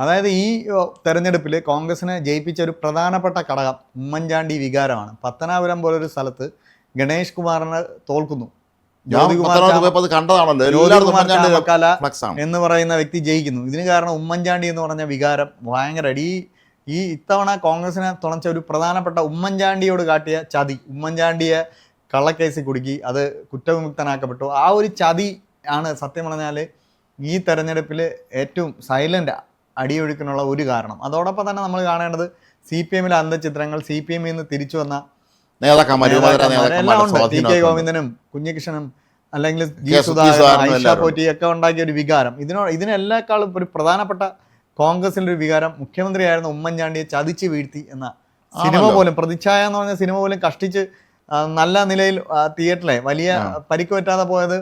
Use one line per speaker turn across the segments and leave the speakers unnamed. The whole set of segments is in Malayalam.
അതായത് ഈ തെരഞ്ഞെടുപ്പിൽ കോൺഗ്രസിനെ ജയിപ്പിച്ച ഒരു പ്രധാനപ്പെട്ട ഘടകം ഉമ്മൻചാണ്ടി വികാരമാണ്. പത്തനാപുരം പോലൊരു സ്ഥലത്ത് ഗണേഷ് കുമാറിനെ തോൽക്കുന്നു. ജ്യോതികുമാർ ചാമക്കാല എന്ന് പറയുന്ന വ്യക്തി ജയിക്കുന്നു. ഇതിന് കാരണം ഉമ്മൻചാണ്ടി എന്ന് പറഞ്ഞ വികാരം ഭയങ്കര ഈ ഇത്തവണ കോൺഗ്രസിനെ തുണച്ച ഒരു പ്രധാനപ്പെട്ട ഉമ്മൻചാണ്ടിയോട് കാട്ടിയ ചതി, ഉമ്മൻചാണ്ടിയെ കള്ളക്കേസിൽ കുടുക്കി അത് കുറ്റവിമുക്തനാക്കപ്പെട്ടു. ആ ഒരു ചതി ആണ് സത്യം പറഞ്ഞാൽ ഈ തെരഞ്ഞെടുപ്പിൽ ഏറ്റവും സൈലന്റ് അടിയൊഴുക്കിനുള്ള ഒരു കാരണം. അതോടൊപ്പം തന്നെ നമ്മൾ കാണേണ്ടത് CPM-ലെ അന്തചിത്രങ്ങൾ, CPM-ൽ നിന്ന് തിരിച്ചു വന്ന എല്ലാം ഉണ്ട്. TK ഗോവിന്ദനും കുഞ്ഞികൃഷ്ണനും അല്ലെങ്കിൽ G സുധാകരൻ, ഐഷ പോറ്റി ഒക്കെ ഉണ്ടാക്കിയ ഒരു വികാരം. ഇതിനെല്ലാക്കാളും ഒരു പ്രധാനപ്പെട്ട കോൺഗ്രസിന്റെ ഒരു വികാരം മുഖ്യമന്ത്രിയായിരുന്ന ഉമ്മൻചാണ്ടിയെ ചതിച്ച് വീഴ്ത്തി എന്ന സിനിമ പോലും, പ്രതിച്ഛായ എന്ന് പറഞ്ഞ സിനിമ പോലും കഷ്ടിച്ച് നല്ല നിലയിൽ തിയേറ്ററിലെ വലിയ പരിക്ക് പറ്റാതെ പോയത്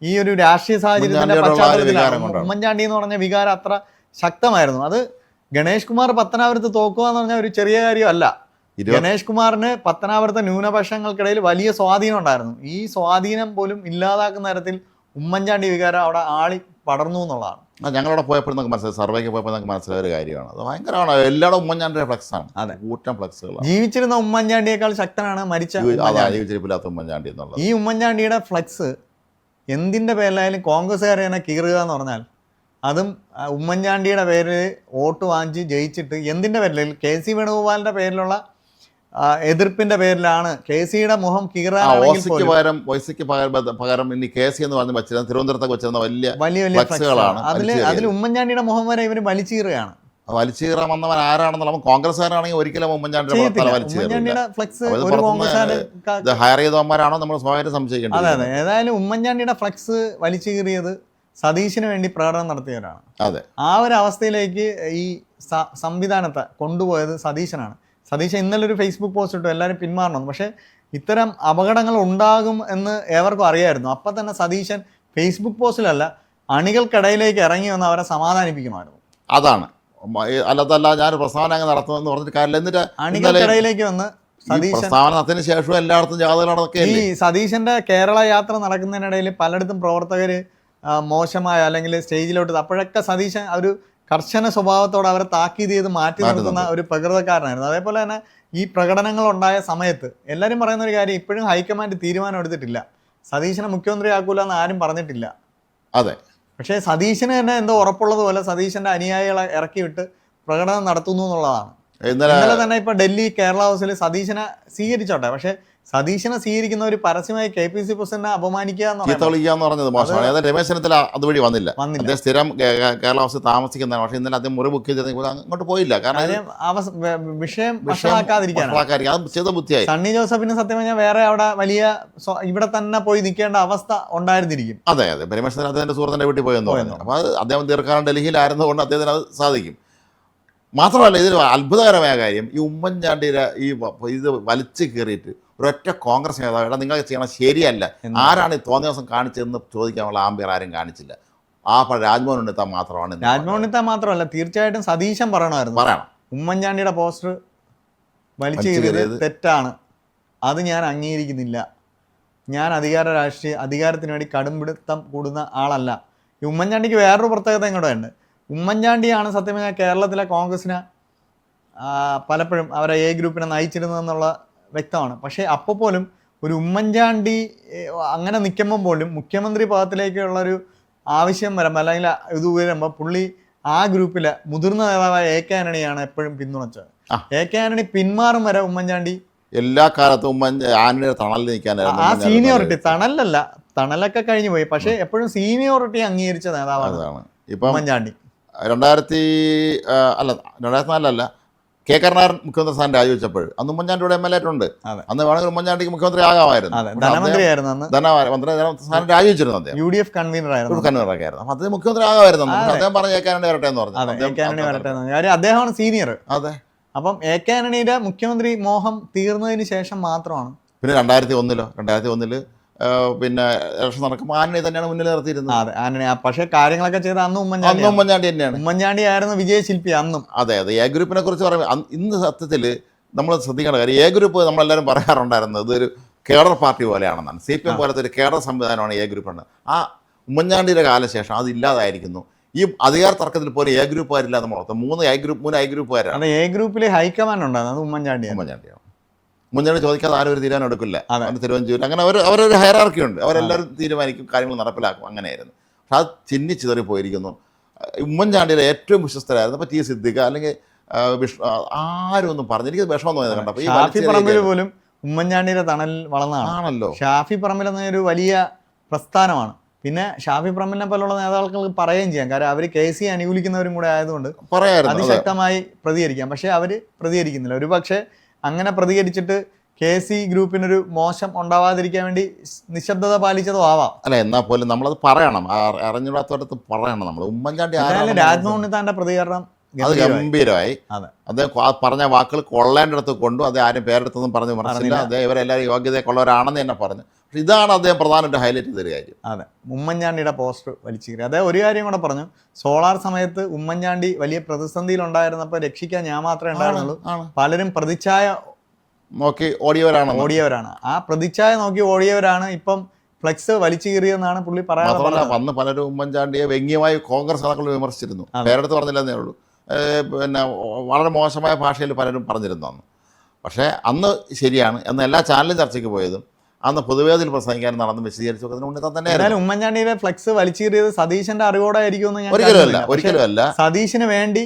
ഈ ഒരു രാഷ്ട്രീയ സാഹചര്യത്തിന്റെ പശ്ചാത്തലത്തിലാണ്. ഉമ്മൻചാണ്ടി എന്ന് പറഞ്ഞ വികാരം അത്ര ശക്തമായിരുന്നു. അത് ഗണേഷ് കുമാർ പത്തനാപുരത്ത് തോക്കുക എന്ന് പറഞ്ഞാൽ ഒരു ചെറിയ കാര്യമല്ല. ഗണേഷ് കുമാറിന് പത്തനാപുരത്തെ ന്യൂനപക്ഷങ്ങൾക്കിടയിൽ വലിയ സ്വാധീനം ഉണ്ടായിരുന്നു. ഈ സ്വാധീനം പോലും ഇല്ലാതാക്കുന്ന തരത്തിൽ ഉമ്മൻചാണ്ടി വികാരം അവിടെ ആളി പടർന്നു എന്നുള്ളതാണ്.
ഞങ്ങളവിടെ പോയപ്പോൾ നമുക്ക് മനസ്സിലായി, സർവേക്ക് പോയപ്പോൾ നമുക്ക് മനസ്സിലായ ഒരു കാര്യമാണ്. അത് ഭയങ്കരമാണ്. എല്ലായിടും ഉമ്മൻചാണ്ടിയുടെ ഫ്ലക്സാണ്.
അതെ,
കൂറ്റം ഫ്ലക്സുകൾ.
ജീവിച്ചിരുന്ന ഉമ്മൻചാണ്ടിയേക്കാൾ ശക്തനാണ്
ജീവിച്ചിരിപ്പില്ലാത്ത ഉമ്മൻചാണ്ടി എന്നുള്ളത്.
ഈ ഉമ്മൻചാണ്ടിയുടെ ഫ്ലക്സ് എന്തിന്റെ പേരിലായാലും കോൺഗ്രസ്സുകാരെ തന്നെ കീറുക എന്ന് പറഞ്ഞാൽ, അതും ഉമ്മൻചാണ്ടിയുടെ പേരിൽ വോട്ട് വാങ്ങിച്ച് ജയിച്ചിട്ട് എന്തിന്റെ പേരിൽ, KC വേണുഗോപാലിന്റെ പേരിലുള്ള എതിർപ്പിന്റെ പേരിലാണ് KCയുടെ മുഖം
പകരം ഇനി KC എന്ന് പറഞ്ഞ് വെച്ചിരുന്ന തിരുവനന്തപുരത്തൊക്കെ വെച്ചിരുന്ന വലിയ ഫ്ലക്സുകളാണ്.
അതിൽ ഉമ്മൻചാണ്ടിയുടെ മുഖം വരെ ഇവർ വലിച്ചീറുകയാണ്.
വലിച്ചീറാൻ വന്നവൻ ആരാണെന്നുള്ള കോൺഗ്രസ്സുകാരാണെങ്കിൽ ഒരിക്കലും ഉമ്മൻചാണ്ടിയുടെ ഹയർ ചെയ്തവന്മാരാണോ നമ്മൾ സ്വയം സംശയിക്കേണ്ടത്.
അതെ, ഏതായാലും ഉമ്മൻചാണ്ടിയുടെ ഫ്ലക്സ് വലിച്ചീറിയത് സതീശിന് വേണ്ടി പ്രകടനം നടത്തിയവരാണ്.
അതെ,
ആ ഒരു അവസ്ഥയിലേക്ക് ഈ സംവിധാനത്തെ കൊണ്ടുപോയത് സതീശനാണ്. സതീശൻ ഇന്നലെ ഒരു ഫേസ്ബുക്ക് പോസ്റ്റ് ഇട്ടു, എല്ലാവരും പിന്മാറണം. പക്ഷേ ഇത്തരം അപകടങ്ങൾ ഉണ്ടാകും എന്ന് ഏവർക്കും അറിയായിരുന്നു. അപ്പം തന്നെ സതീശൻ ഫേസ്ബുക്ക് പോസ്റ്റിലല്ല, അണികൾക്കിടയിലേക്ക് ഇറങ്ങി വന്ന് അവരെ സമാധാനിപ്പിക്കുമായിരുന്നു.
അതാണ്, അല്ലതല്ല ഞാൻ പ്രസ്താവന നടത്തുമെന്ന് പറഞ്ഞിട്ട് കാര്യമില്ല. എന്നിട്ട്
അണികൾക്കിടയിലേക്ക് വന്ന്
പ്രസ്താവനത്തിന് ശേഷം എല്ലായിടത്തും ജാഥകളൊക്കെ
ഈ സതീശന്റെ കേരള യാത്ര നടക്കുന്നതിനിടയിൽ പലയിടത്തും പ്രവർത്തകര് മോശമായ അല്ലെങ്കിൽ സ്റ്റേജിലോട്ട്, അപ്പോഴൊക്കെ സതീശൻ ഒരു കർശന സ്വഭാവത്തോടെ അവരെ താക്കീത് ചെയ്ത് മാറ്റി നിർത്തുന്ന ഒരു പ്രകൃതക്കാരനായിരുന്നു. അതേപോലെ തന്നെ ഈ പ്രകടനങ്ങൾ ഉണ്ടായ സമയത്ത് എല്ലാവരും പറയുന്ന ഒരു കാര്യം, ഇപ്പോഴും ഹൈക്കമാൻഡ് തീരുമാനം എടുത്തിട്ടില്ല, സതീശനെ മുഖ്യമന്ത്രിയാക്കൂല എന്ന് ആരും പറഞ്ഞിട്ടില്ല.
അതെ,
പക്ഷേ സതീശന് തന്നെ എന്തോ ഉറപ്പുള്ളതുപോലെ സതീശന്റെ അനുയായികളെ ഇറക്കി വിട്ട് പ്രകടനം നടത്തുന്നു എന്നുള്ളതാണ്. ഇന്നലെ തന്നെ ഇപ്പൊ ഡൽഹി കേരള ഹൗസിൽ സതീശനെ സ്വീകരിച്ചോട്ടെ, പക്ഷെ സതീശനെ സ്വീകരിക്കുന്ന ഒരു പരസ്യമായി KPC പ്രസിഡന്റിനെ അപമാനിക്കുക
എന്ന് പറഞ്ഞത് മോശമാണ്. രമേശ് ചെന്നിത്തല അതുവഴി വന്നില്ല. അദ്ദേഹം സ്ഥിരം കേരള ഹൗസിൽ താമസിക്കുന്നതാണ്. പക്ഷേ ഇന്നലെ അദ്ദേഹം മുറി ബുക്ക് ചെയ്ത് അങ്ങോട്ട് പോയില്ല. കാരണം
വിഷയം വഷളാക്കാതിരിക്കാൻ
ചെയ്ത ബുദ്ധിയായി.
സണ്ണി ജോസഫിന് സത്യം പറഞ്ഞാൽ വേറെ അവിടെ വലിയ ഇവിടെ തന്നെ പോയി നിൽക്കേണ്ട അവസ്ഥ ഉണ്ടായിരുന്നിരിക്കും.
അതെ, രമേശ് ചെന്നിത്തല അദ്ദേഹത്തിന്റെ സുഹൃത്തിന്റെ വീട്ടിൽ പോയെന്ന് പറയുന്നു. അപ്പോൾ അത് അദ്ദേഹം ദീർഘകാലം ഡൽഹിയിലായിരുന്നതുകൊണ്ട് അദ്ദേഹത്തിന് അത് സാധിക്കും. മാത്രമല്ല, ഇതിൽ അത്ഭുതകരമായ കാര്യം, ഈ ഉമ്മൻചാണ്ടിയുടെ ഇത് വലിച്ചു കയറിയിട്ട് ഒരൊറ്റ കോൺഗ്രസ് നേതാവ് നിങ്ങൾ ചെയ്യണം ശരിയല്ല, ആരാണ് ഈ തോന്നിയ ദിവസം കാണിച്ചതെന്ന് ചോദിക്കാനുള്ള ആംബിയർ ആരും കാണിച്ചില്ല. രാജ്മോഹൻ ഉണ്ണിത്താൻ മാത്രമാണ്.
രാജ്മോഹൻ ഉണ്ണിത്താൻ മാത്രമല്ല, തീർച്ചയായിട്ടും സതീശൻ പറയണം, ഉമ്മൻചാണ്ടിയുടെ പോസ്റ്റർ വലിച്ചു കയറിയത് തെറ്റാണ്, അത് ഞാൻ അംഗീകരിക്കുന്നില്ല, ഞാൻ അധികാരത്തിന് വേണ്ടി കടുംപിടുത്തം കൂടുന്ന ആളല്ല. ഈ ഉമ്മൻചാണ്ടിക്ക് വേറൊരു പ്രത്യേകത ഇങ്ങോട്ട് ഉണ്ട്. ഉമ്മൻചാണ്ടിയാണ് സത്യം പറഞ്ഞാൽ കേരളത്തിലെ കോൺഗ്രസിനെ പലപ്പോഴും അവരെ A ഗ്രൂപ്പിനെ നയിച്ചിരുന്നതെന്നുള്ള വ്യക്തമാണ്. പക്ഷേ അപ്പോൾ പോലും ഒരു ഉമ്മൻചാണ്ടി അങ്ങനെ നിൽക്കുമ്പം പോലും മുഖ്യമന്ത്രി പദത്തിലേക്കുള്ളൊരു ആവശ്യം വരുമ്പോൾ അല്ലെങ്കിൽ ഇത് വരുമ്പോൾ പുള്ളി ആ ഗ്രൂപ്പിലെ മുതിർന്ന നേതാവായ AK ആന്റണിയാണ് എപ്പോഴും പിന്തുണച്ചത്. AK ആന്റണി പിന്മാറും വരെ ഉമ്മൻചാണ്ടി എല്ലാ കാലത്തും ആന്റണിയുടെ തണലിൽ നിൽക്കാൻ ആ സീനിയോറിറ്റി, തണലൊക്കെ കഴിഞ്ഞു പോയി, പക്ഷേ എപ്പോഴും സീനിയോറിറ്റി അംഗീകരിച്ച നേതാവാണ് ഉമ്മൻചാണ്ടി.
2004 കെ കരുണാകരൻ മുഖ്യമന്ത്രി സ്ഥാനം രാജിവെച്ചപ്പോൾ അന്ന് ഉമ്മൻചാണ്ടിയുടെ MLA ആയിട്ടുണ്ട്. അന്ന് വേണമെങ്കിൽ ഉമ്മൻചാണ്ടിക്ക് മുഖ്യമന്ത്രി ആകാമായിരുന്നു. സ്ഥാനം രാജിവെച്ചിരുന്നു അദ്ദേഹം.
UDF കൺവീനറൊക്കെ
ആയിരുന്നു. അപ്പം അദ്ദേഹം മുഖ്യമന്ത്രി ആകാമായിരുന്നു. അദ്ദേഹം പറഞ്ഞ AK ആന്റണി വരട്ടെ എന്ന് പറഞ്ഞു.
അദ്ദേഹമാണ് സീനിയർ. അതെ, അപ്പം AK ആന്റണിയുടെ മുഖ്യമന്ത്രി മോഹം തീർന്നതിന് ശേഷം മാത്രമാണ്
പിന്നെ 2001 പിന്നെ ഇലക്ഷൻ നടക്കുമ്പോൾ ആന്റണി തന്നെയാണ് മുന്നിൽ നിർത്തിയിരുന്നത്.
അതെ, ആന്റണി. പക്ഷേ കാര്യങ്ങളൊക്കെ ചെയ്ത അന്ന്
ഉമ്മൻചാണ്ടി തന്നെയാണ്.
ഉമ്മൻചാണ്ടി ആയിരുന്നു വിജയശില്പി അന്നും.
അതെ, A ഗ്രൂപ്പിനെ കുറിച്ച് പറയുമ്പോൾ ഇന്ന് സത്യത്തിൽ നമ്മൾ ശ്രദ്ധിക്കേണ്ട കാര്യം, A ഗ്രൂപ്പ് നമ്മളെല്ലാവരും പറയാറുണ്ടായിരുന്നത് ഇതൊരു കേഡർ പാർട്ടി പോലെയാണെന്നാണ്. CPM പോലത്തെ ഒരു കേഡർ സംവിധാനമാണ് A ഗ്രൂപ്പ്. ആ ഉമ്മൻചാണ്ടിയുടെ കാലശേഷം അത് ഇല്ലാതായിരിക്കുന്നു. ഈ അധികാര തർക്കത്തിൽ പോലും എ ഗ്രൂപ്പുകാരില്ല നമ്മൾ ഓർത്തത്. മൂന്ന് ഐ ഗ്രൂപ്പുകാരാണ്.
അത് എ ഗ്രൂപ്പിൽ ഹൈക്കമാൻഡ് ഉണ്ടായിരുന്നു, അത് ഉമ്മൻചാണ്ടിയാണ്.
ഉമ്മൻചാണ്ടി ചോദിക്കാതെ ആരും ഒരു തീരുമാനം എടുക്കില്ല.
അതെ.
തിരുവഞ്ചൂർ അങ്ങനെ അവരൊരു ഹൈറാർക്കി ഉണ്ട്, അവരെല്ലാവരും തീരുമാനിക്കും, കാര്യങ്ങൾ നടപ്പിലാക്കും, അങ്ങനെയായിരുന്നു. പക്ഷെ അത് ചിന്നിച്ചിതറി പോയിരിക്കുന്നു. ഉമ്മൻചാണ്ടിയുടെ ഏറ്റവും വിശ്വസ്തരായിരുന്നു ഇപ്പോൾ ടി സിദ്ദിഖ് അല്ലെങ്കിൽ ആരും ഒന്നും പറഞ്ഞു. എനിക്ക് വിഷമം തോന്നിയത് കണ്ടപ്പോൾ ഈ
ഷാഫി പറമ്പിൽ പോലും ഉമ്മൻചാണ്ടിയുടെ തണലിൽ വളർന്നതാണല്ലോ. ഷാഫി പറമ്പിൽ എന്നൊരു വലിയ പ്രസ്ഥാനമാണ്. പിന്നെ ഷാഫി പറമ്പിലിനെ പോലുള്ള നേതാക്കൾക്ക് പറയുകയും ചെയ്യാം, കാരണം അവർ KC അനുകൂലിക്കുന്നവരും കൂടെ ആയതുകൊണ്ട് അതിശക്തമായി പ്രതികരിക്കാം. പക്ഷെ അവർ പ്രതികരിക്കുന്നില്ല. ഒരു പക്ഷേ അങ്ങനെ പ്രതികരിച്ചിട്ട് KC ഗ്രൂപ്പിനൊരു മോശം ഉണ്ടാവാതിരിക്കാൻ വേണ്ടി നിശബ്ദത പാലിച്ചതോ ആവാം.
അല്ല, എന്നാൽ പോലും നമ്മളത് പറയണം, അറിഞ്ഞിടാത്തവരത്ത് പറയണം. നമ്മൾ ഉമ്മൻചാണ്ടി
രാജ്മോഹൻ ഉണ്ണിത്താന്റെ പ്രതികരണം
അത് ഗംഭീരമായി. അദ്ദേഹം പറഞ്ഞ വാക്കുകൾ കൊള്ളേണ്ടടുത്ത് കൊണ്ടു. അദ്ദേഹം ആരും പേരെടുത്തൊന്നും പറഞ്ഞു പറഞ്ഞില്ല. അദ്ദേഹം ഇവരെല്ലാവരും യോഗ്യതയൊക്കെയുള്ളവരാണെന്ന് തന്നെ പറഞ്ഞു. പക്ഷെ ഇതാണ് അദ്ദേഹം പ്രധാനമായിട്ട് ഹൈലൈറ്റ് ചെയ്തൊരു കാര്യം.
അതെ, ഉമ്മൻചാണ്ടിയുടെ പോസ്റ്റർ വലിച്ചു കയറി. അദ്ദേഹം ഒരു കാര്യം കൂടെ പറഞ്ഞു, സോളാർ സമയത്ത് ഉമ്മൻചാണ്ടി വലിയ പ്രതിസന്ധിയിൽ ഉണ്ടായിരുന്നപ്പോൾ രക്ഷിക്കാൻ ഞാൻ മാത്രമേ ഉണ്ടായിരുന്നുള്ളൂ, പലരും പ്രതിച്ഛായ
നോക്കി ഓടിയവരാണ്.
ആ പ്രതിച്ഛായ നോക്കി ഓടിയവരാണ് ഇപ്പം ഫ്ലെക്സ് വലിച്ചു കീറിയെന്നാണ് പുള്ളി പറയാറുള്ളത്.
അന്ന് പലരും ഉമ്മൻചാണ്ടിയെ വ്യംഗ്യമായി കോൺഗ്രസ് നേതാക്കൾ വിമർശിച്ചിരുന്നു. പേരെടുത്ത് പറഞ്ഞില്ലെന്നേ ഉള്ളൂ. പിന്നെ വളരെ മോശമായ ഭാഷയിൽ പലരും പറഞ്ഞിരുന്നു അന്ന്. പക്ഷേ അന്ന് ശരിയാണ് എന്ന് എല്ലാ ചാനലും ചർച്ചയ്ക്ക് പോയതും അന്ന് പൊതുവേദിയിൽ പ്രസംഗിക്കാനും നടന്ന് വിശദീകരിച്ചു ഉണ്ണിത്താൻ തന്നെയായിരുന്നു.
ഉമ്മൻചാണ്ടിയുടെ ഫ്ലെക്സ് വലിച്ചു കീറിയത് സതീശന്റെ അറിവോടായിരിക്കും
ഒരിക്കലുമല്ല.
സതീശന് വേണ്ടി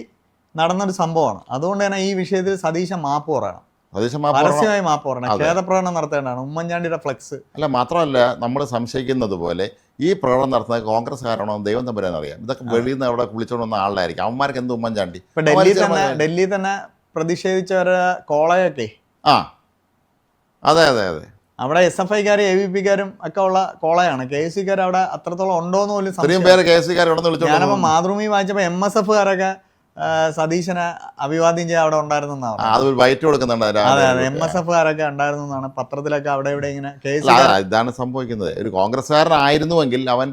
നടന്നൊരു സംഭവമാണ്. അതുകൊണ്ട് തന്നെ ഈ വിഷയത്തിൽ സതീശൻ മാപ്പ് പറയണം, പരസ്യമായി മാപ്പ് പറയണം, ഖേദപ്രകടനം നടത്തേണ്ടതാണ്. ഉമ്മൻചാണ്ടിയുടെ ഫ്ലെക്സ്
അല്ല, മാത്രമല്ല നമ്മൾ സംശയിക്കുന്നത് പോലെ ഈ പ്രകടനം നടത്തുന്നത് കോൺഗ്രസ്സുകാരാണോ ദൈവം തമ്പുരാൻ അറിയാം. ഇതൊക്കെ വെളിയിൽ നിന്ന് അവിടെ വിളിച്ചോണ്ട് വന്ന ആളായിരിക്കും. അവന്മാർക്ക് എന്ത് ഉമ്മൻചാണ്ടി.
ഇപ്പൊ ഡൽഹി തന്നെ പ്രതിഷേധിച്ചവരെ കോളയൊക്കെ
അതെ
അവിടെ SFIക്കാരും AVPക്കാരും ഒക്കെ ഉള്ള കോളയാണ്. KSCക്കാർ അവിടെ അത്രത്തോളം ഉണ്ടോന്ന് പോലും ഞാനപ്പോ മാതൃഭൂമി വായിച്ചപ്പോ MSFകാരൊക്കെ സതീശനെ അഭിവാദ്യം ചെയ്യാൻ അവിടെ ഉണ്ടായിരുന്നാണ്. അതെ, MSFകാരൊക്കെ ഉണ്ടായിരുന്നാണ് പത്രത്തിലൊക്കെ അവിടെ ഇവിടെ ഇങ്ങനെ.
ഇതാണ് സംഭവിക്കുന്നത്. ഒരു കോൺഗ്രസ്സുകാരനായിരുന്നുവെങ്കിൽ അവൻ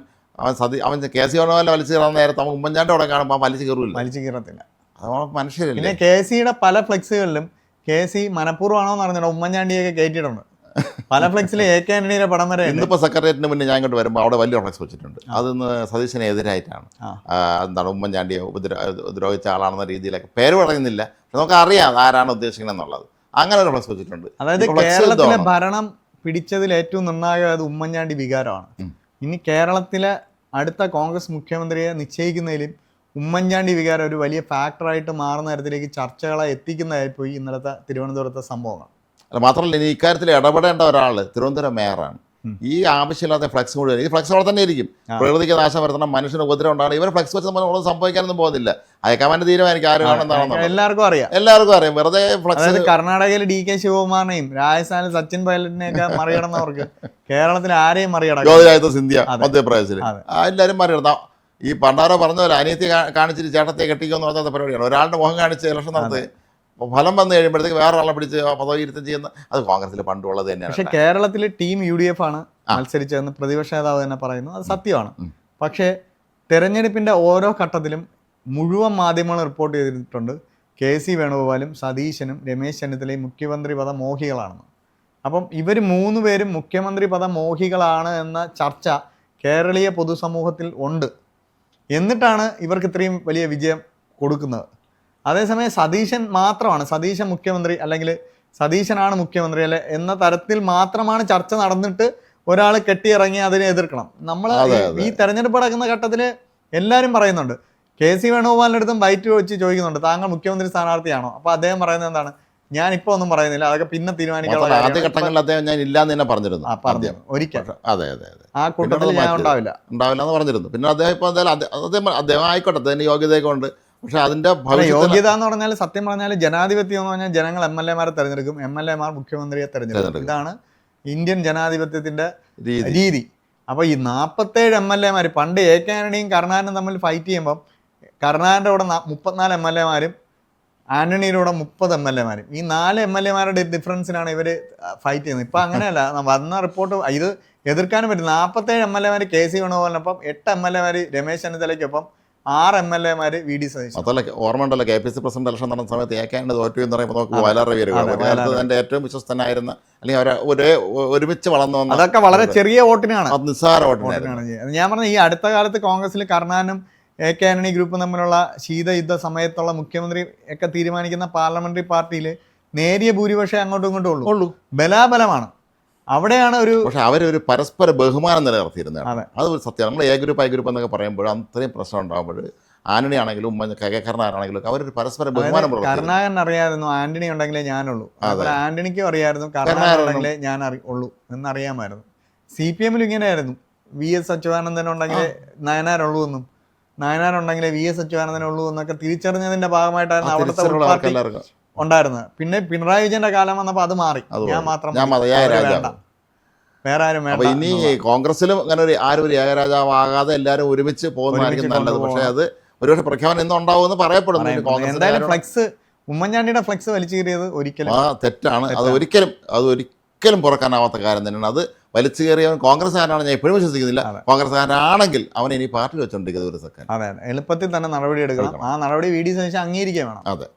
KC വലിച്ചു കയറാൻ നേരത്തെ അവൻ ഉമ്മൻചാണ്ടി അവിടെ കാണുമ്പോൾ വലിച്ചു കയറത്തില്ല. അത് മനുഷ്യരില്ല.
പിന്നെ KCയുടെ പല ഫ്ലെക്സുകളിലും KC മനഃപൂർവ്വമാണോ എന്ന് അറിഞ്ഞോ ഉമ്മൻചാണ്ടിയൊക്കെ കയറ്റിയിട്ടുണ്ട്. പല ഫ്ലെക്സിൽ AK ആന്റണിയുടെ പടം വരെ.
ഇന്നിപ്പോൾ സെക്രട്ടേറിയറ്റിന് മുന്നേ ഞാൻ ഇങ്ങോട്ട് വരുമ്പോൾ അവിടെ വലിയ ഫ്ലെക്സ് വെച്ചിട്ടുണ്ട്. അതൊന്ന് സതീശന് എതിരായിട്ടാണ്. എന്താണ് ഉമ്മൻചാണ്ടിയെ ഉപദ്രവിച്ച ആളാണെന്ന രീതിയിലൊക്കെ പേര് പറയുന്നില്ല, പക്ഷെ നമുക്ക് അറിയാം ആരാണ് ഉദ്ദേശിക്കുന്നത് എന്നുള്ളത്. അങ്ങനെ ഒരു ഫ്ലെക്സ് വെച്ചിട്ടുണ്ട്.
അതായത് കേരളത്തിലെ ഭരണം പിടിച്ചതിൽ ഏറ്റവും നിർണായകമായത് ഉമ്മൻചാണ്ടി വികാരമാണ്. ഇനി കേരളത്തിലെ അടുത്ത കോൺഗ്രസ് മുഖ്യമന്ത്രിയെ നിശ്ചയിക്കുന്നതിലും ഉമ്മൻചാണ്ടി വികാരം ഒരു വലിയ ഫാക്ടറായിട്ട് മാറുന്ന തരത്തിലേക്ക് ചർച്ചകളെ എത്തിക്കുന്നതായി പോയി ഇന്നലത്തെ തിരുവനന്തപുരത്തെ സംഭവങ്ങൾ.
അല്ല, മാത്രമല്ല ഇനി ഇക്കാര്യത്തിൽ ഇടപെടേണ്ട ഒരാൾ തിരുവനന്തപുരം മേയറാണ്. ഈ ആവശ്യമില്ലാത്ത ഫ്ലെക്സ് മുഴുവൻ ഈ ഫ്ലെക്സ് അവിടെ തന്നെ ഇരിക്കും. പ്രകൃതിക്ക് നാശം വരുത്തണം, മനുഷ്യന് ഉപദ്രവം ഉണ്ടാണ്. ഇവർ ഫ്ലെക്സ് വെച്ച് നമ്മൾ സംഭവിക്കാനൊന്നും പോകുന്നില്ല. ഹൈക്കമാൻഡ് തീരുമാനിക്കും ആര് വേണമെന്നാണെന്ന്.
എല്ലാവർക്കും അറിയാം.
വെറുതെ ഫ്ലെക്സ്.
കർണാടകയിൽ DK ശിവകുമാറിനെയും രാജസ്ഥാനിൽ സച്ചിൻ പൈലറ്റിനെയൊക്കെ മറികടന്നവർക്ക് കേരളത്തിൽ ആരെയും മറികടക്കാം.
ജ്യോതിരാദിത്യ സിന്ധ്യ മധ്യപ്രദേശിൽ എല്ലാവരും മറികടന്നാം. ഈ പണ്ടാരോ പറഞ്ഞ പോലെ അനിയത്തി കാണിച്ചിട്ട് ചേട്ടത്തെ കെട്ടിക്കുമെന്ന് പറഞ്ഞ പരിപാടിയാണ്. ഒരാളുടെ മുഖം കാണിച്ച് ഇലക്ഷൻ നടത്തി ഫലം വന്നു കഴിയുമ്പോഴത്തേക്ക് വേറെ ആളെ പിടിച്ച് പദവി ഇരുത്തം ചെയ്യുന്ന അത് കോൺഗ്രസിൽ പണ്ടുള്ളത് തന്നെയാണ്.
പക്ഷേ കേരളത്തിൽ ടീം UDF ആണ് മത്സരിച്ചതെന്ന് പ്രതിപക്ഷ നേതാവ് തന്നെ പറയുന്നു. അത് സത്യമാണ്. പക്ഷേ തെരഞ്ഞെടുപ്പിൻ്റെ ഓരോ ഘട്ടത്തിലും മുഴുവൻ മാധ്യമങ്ങൾ റിപ്പോർട്ട് ചെയ്തിട്ടുണ്ട് KC വേണുഗോപാലും സതീശനും രമേശ് ചെന്നിത്തലയും മുഖ്യമന്ത്രി പദ മോഹികളാണെന്ന്. അപ്പം ഇവർ 3 പേരും മുഖ്യമന്ത്രി പദ മോഹികളാണ് എന്ന ചർച്ച കേരളീയ പൊതുസമൂഹത്തിൽ ഉണ്ട്. എന്നിട്ടാണ് ഇവർക്ക് ഇത്രയും വലിയ വിജയം കൊടുക്കുന്നത്. അതേസമയം സതീശൻ മാത്രമാണ് സതീശൻ മുഖ്യമന്ത്രി അല്ലെങ്കിൽ സതീശനാണ് മുഖ്യമന്ത്രി അല്ലെ എന്ന തരത്തിൽ മാത്രമാണ് ചർച്ച നടന്നിട്ട് ഒരാൾ കെട്ടിയിറങ്ങി അതിനെ എതിർക്കണം. നമ്മൾ ഈ തെരഞ്ഞെടുപ്പ് നടക്കുന്ന ഘട്ടത്തിൽ എല്ലാവരും പറയുന്നുണ്ട്. KC വേണുഗോപാലിൻ്റെ അടുത്തും വൈറ്റ് വെച്ച് ചോദിക്കുന്നുണ്ട്, താങ്കൾ മുഖ്യമന്ത്രി സ്ഥാനാർത്ഥിയാണോ? അപ്പോൾ അദ്ദേഹം പറയുന്നത് എന്താണ്, ഞാൻ ഇപ്പോൾ ഒന്നും പറയുന്നില്ല, അതൊക്കെ പിന്നെ തീരുമാനിക്കാനുള്ള.
ആദ്യ ഘട്ടങ്ങളിൽ അദ്ദേഹം ഞാൻ ഇല്ലാന്ന് തന്നെ പറഞ്ഞിരുന്നു.
ഒരിക്കൽ
ആ
കൂട്ടത്തിൽ ഞാൻ ഉണ്ടാവില്ല
എന്ന് പറഞ്ഞിരുന്നു. പിന്നെ അദ്ദേഹം ഇപ്പോൾ എന്തായാലും അദ്ദേഹം ആയിക്കോട്ടെ, അതിന് യോഗ്യതയൊക്കെ ഉണ്ട്. പക്ഷെ അതിന്റെ
യോഗ്യത എന്ന് പറഞ്ഞാൽ സത്യം പറഞ്ഞാൽ ജനാധിപത്യം എന്ന് പറഞ്ഞാൽ ജനങ്ങൾ MLA-മാരെ തെരഞ്ഞെടുക്കും, MLA-മാർ മുഖ്യമന്ത്രിയെ തെരഞ്ഞെടുക്കും. ഇതാണ് ഇന്ത്യൻ ജനാധിപത്യത്തിന്റെ രീതി. അപ്പോൾ ഈ 47 MLA-മാർ പണ്ട് AK ആന്റണിയും കരുണാകരനും തമ്മിൽ ഫൈറ്റ് ചെയ്യുമ്പം കരുണാകരൻ്റെ കൂടെ 34 MLA-മാരും ആന്റണിയുടെ കൂടെ 30 MLA-മാരും. ഈ 4 MLA-മാരുടെ ഡിഫറൻസിനാണ് ഇവർ ഫൈറ്റ് ചെയ്യുന്നത്. ഇപ്പം അങ്ങനെയല്ല. വന്ന റിപ്പോർട്ട് ഇത് എതിർക്കാനും പറ്റും. 47 MLA-മാർ KC വേണുഗോപാലിനൊപ്പം, 8 MLA-മാർ രമേശ് ചെന്നിത്തലയ്ക്കൊപ്പം, 6 MLA-മാർ VD സതീശൻ.
അതല്ല ഓർമ്മ ഉണ്ടല്ലോ, KPC പ്രസിഡന്റ് ഇലക്ഷൻ നടന്ന സമയത്ത് AK ആന്റണി തോറ്റു എന്ന് പറയുമ്പോൾ നമുക്ക് വയലാർ രവി എൻ്റെ ഏറ്റവും വിശ്വസ്തനായിരുന്ന അല്ലെങ്കിൽ അവരെ ഒരുമിച്ച് വളർന്നു വന്ന,
അതൊക്കെ വളരെ ചെറിയ വോട്ടിനാണ്,
നിസ്സാര വോട്ടിനാണ്.
ഞാൻ പറഞ്ഞ ഈ അടുത്ത കാലത്ത് കോൺഗ്രസിൽ കരുണാകരനും AK ആന്റണി ഗ്രൂപ്പ് തമ്മിലുള്ള ശീതയുദ്ധ സമയത്തുള്ള മുഖ്യമന്ത്രി ഒക്കെ തീരുമാനിക്കുന്ന പാർലമെന്ററി പാർട്ടിയിൽ നേരിയ ഭൂരിപക്ഷം അങ്ങോട്ടും ഇങ്ങോട്ടും ഉള്ളൂ. ബലാബലമാണ്. അവിടെയാണ് ഒരു
പക്ഷെ അവരൊരു പരസ്പര ബഹുമാനം നിലനിർത്തിയിരുന്നത്.
അതെ.
അത് ഒരു സത്യമാണ്. നമ്മൾ എ ഗ്രൂപ്പ് ഐ ഗ്രൂപ്പ് എന്നൊക്കെ പറയുമ്പോൾ അത്രയും പ്രശ്നം ഉണ്ടാകുമ്പോൾ ആന്റണി ആണെങ്കിലും കരുണാകരനാണെങ്കിലും ഒക്കെ അവരൊരു പരസ്പര ബഹുമാനം
കരുണാകരൻ അറിയാമായിരുന്നു ആന്റണി ഉണ്ടെങ്കിലേ ഞാനുള്ളൂ. അതുപോലെ ആന്റണിക്കും അറിയാമായിരുന്നു കരുണാകരൻ ഉണ്ടെങ്കിലേ ഞാൻ ഉള്ളൂ എന്നറിയാമായിരുന്നു. CPM ഇങ്ങനെയായിരുന്നു. VS അച്യുതാനന്ദൻ ഉണ്ടെങ്കിലേ നയനാരുള്ളൂ എന്നും നയനാരുണ്ടെങ്കിലേ VS അച്യുതാനന്ദനുള്ളൂ എന്നൊക്കെ തിരിച്ചറിഞ്ഞതിന്റെ ഭാഗമായിട്ടായിരുന്നു അവിടുത്തെ ഉണ്ടായിരുന്നത്. പിന്നെ പിണറായി വിജയന്റെ കാലം വന്നപ്പോൾ അത് മാറി. ഞാൻ മാത്രം വേണ്ട, വേറെ ആരും വേണ്ട.
അപ്പൊ ഇനി കോൺഗ്രസിലും അങ്ങനെ ആരും ഒരു ഏകരാജാവാകാതെ എല്ലാവരും ഒരുമിച്ച് പോകുന്നതായിരിക്കും നല്ലത്. പക്ഷെ അത് ഒരുപക്ഷെ പ്രഖ്യാപനം എന്നും ഉണ്ടാവുമെന്ന് പറയപ്പെടുന്നു.
എന്തായാലും ഫ്ലെക്സ് ഉമ്മൻചാണ്ടിയുടെ ഫ്ലെക്സ് വലിച്ചു കയറിയത് ഒരിക്കലും
തെറ്റാണ്. അത് ഒരിക്കലും പുറക്കാനാവാത്ത കാര്യം തന്നെയാണ്. അത് വലിച്ചു കയറിയവൻ കോൺഗ്രസ്സുകാരനാണ് ഞാൻ ഇപ്പോഴും വിശ്വസിക്കുന്നില്ല. കോൺഗ്രസ്സുകാരനാണെങ്കിൽ അവൻ ഇനി പാർട്ടി വെച്ചോണ്ടിരിക്കുന്നത് ഒരു സെക്കൻഡ്.
അതെ, എളുപ്പത്തിൽ തന്നെ നടപടി എടുക്കണം. ആ നടപടി VD സതീശൻ അംഗീകരിക്കുകയും വേണം.
അതെ.